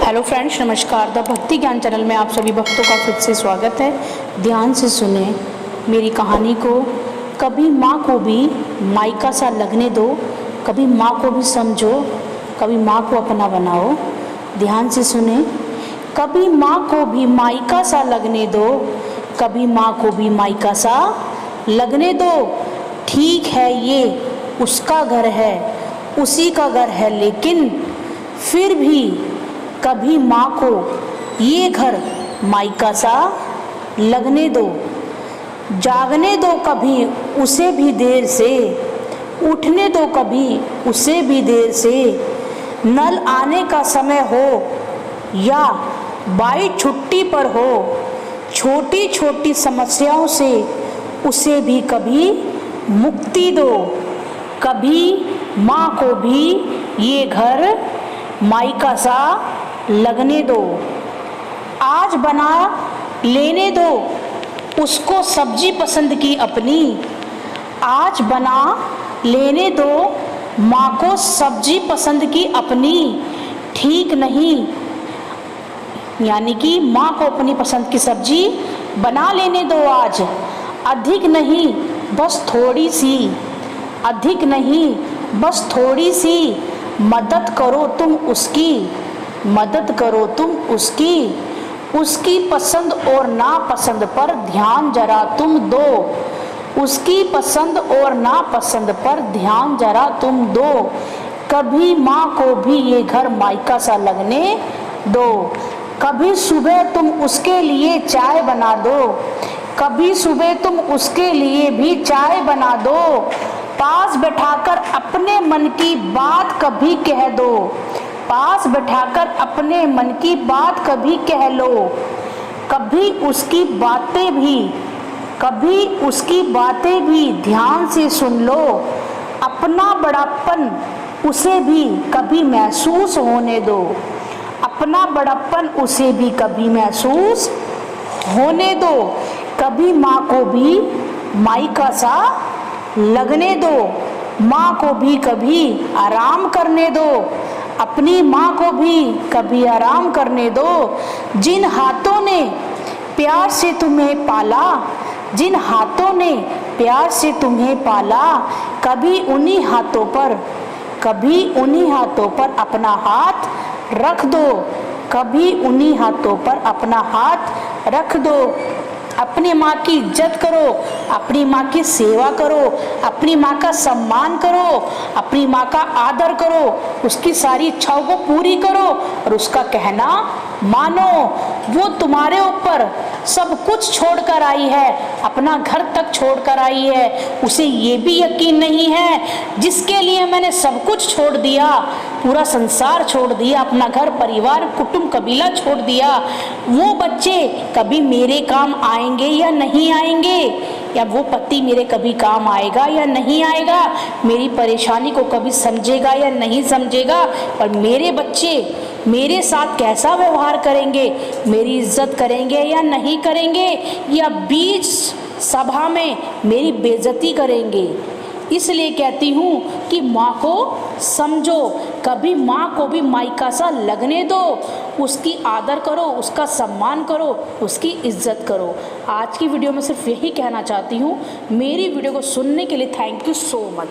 Hello friends, नमस्कार। The भक्ति ज्ञान चैनल में आप सभी भक्तों का फिर से स्वागत है। ध्यान से सुने मेरी कहानी को। कभी माँ को भी मायका सा लगने दो, कभी माँ को भी समझो, कभी माँ को अपना बनाओ। ध्यान से सुने, कभी माँ को भी मायका सा लगने दो, कभी माँ को भी मायका सा लगने दो। ठीक है, ये उसका घर है, उसी का घर है, लेकिन फिर भी कभी माँ को ये घर मायका सा लगने दो। जागने दो कभी उसे भी देर से, उठने दो कभी उसे भी देर से। नल आने का समय हो या बाई छुट्टी पर हो, छोटी छोटी समस्याओं से उसे भी कभी मुक्ति दो। कभी माँ को भी ये घर मायका सा लगने दो। आज बना लेने दो उसको सब्जी पसंद की अपनी, आज बना लेने दो माँ को सब्जी पसंद की अपनी। ठीक नहीं, यानी कि माँ को अपनी पसंद की सब्जी बना लेने दो आज। अधिक नहीं बस थोड़ी सी, अधिक नहीं बस थोड़ी सी मदद करो तुम उसकी, मदद करो तुम उसकी। उसकी पसंद और नापसंद पर ध्यान जरा तुम दो, उसकी पसंद और नापसंद पर ध्यान जरा तुम दो। कभी माँ को भी ये घर मायका सा लगने दो। कभी सुबह तुम उसके लिए चाय बना दो, कभी सुबह तुम उसके लिए भी चाय बना दो। पास बैठाकर अपने मन की बात कभी कह दो, पास बैठाकर अपने मन की बात कभी कह लो। कभी उसकी बातें भी, कभी उसकी बातें भी ध्यान से सुन लो। अपना बड़ापन उसे भी कभी महसूस होने दो, अपना बड़ापन उसे भी कभी महसूस होने दो। कभी माँ को भी मायका सा लगने दो, माँ को भी कभी आराम करने दो, अपनी माँ को भी कभी आराम करने दो। जिन हाथों ने प्यार से तुम्हें पाला, जिन हाथों ने प्यार से तुम्हें पाला, कभी उन्हीं हाथों पर, कभी उन्हीं हाथों पर अपना हाथ रख दो, कभी उन्हीं हाथों पर अपना हाथ रख दो। अपनी माँ की इज्जत करो, अपनी माँ की सेवा करो, अपनी माँ का सम्मान करो, अपनी माँ का आदर करो, उसकी सारी इच्छाओं को पूरी करो और उसका कहना मानो। वो तुम्हारे ऊपर सब कुछ छोड़कर आई है, अपना घर तक छोड़कर आई है। उसे ये भी यकीन नहीं है जिसके लिए मैंने सब कुछ छोड़ दिया, पूरा संसार छोड़ दिया, अपना घर परिवार कुटुंब कबीला छोड़ दिया। वो बच्चे कभी मेरे काम आएंगे या नहीं आएंगे, या वो पति मेरे कभी काम आएगा या नहीं आएगा, मेरी परेशानी को कभी समझेगा या नहीं समझेगा, और मेरे बच्चे मेरे साथ कैसा व्यवहार करेंगे, मेरी इज्जत करेंगे या नहीं करेंगे, या बीच सभा में मेरी बेइज्जती करेंगे। इसलिए कहती हूँ कि माँ को समझो, कभी माँ को भी मायका सा लगने दो, उसकी आदर करो, उसका सम्मान करो, उसकी इज्जत करो। आज की वीडियो में सिर्फ यही कहना चाहती हूँ। मेरी वीडियो को सुनने के लिए थैंक यू सो मच।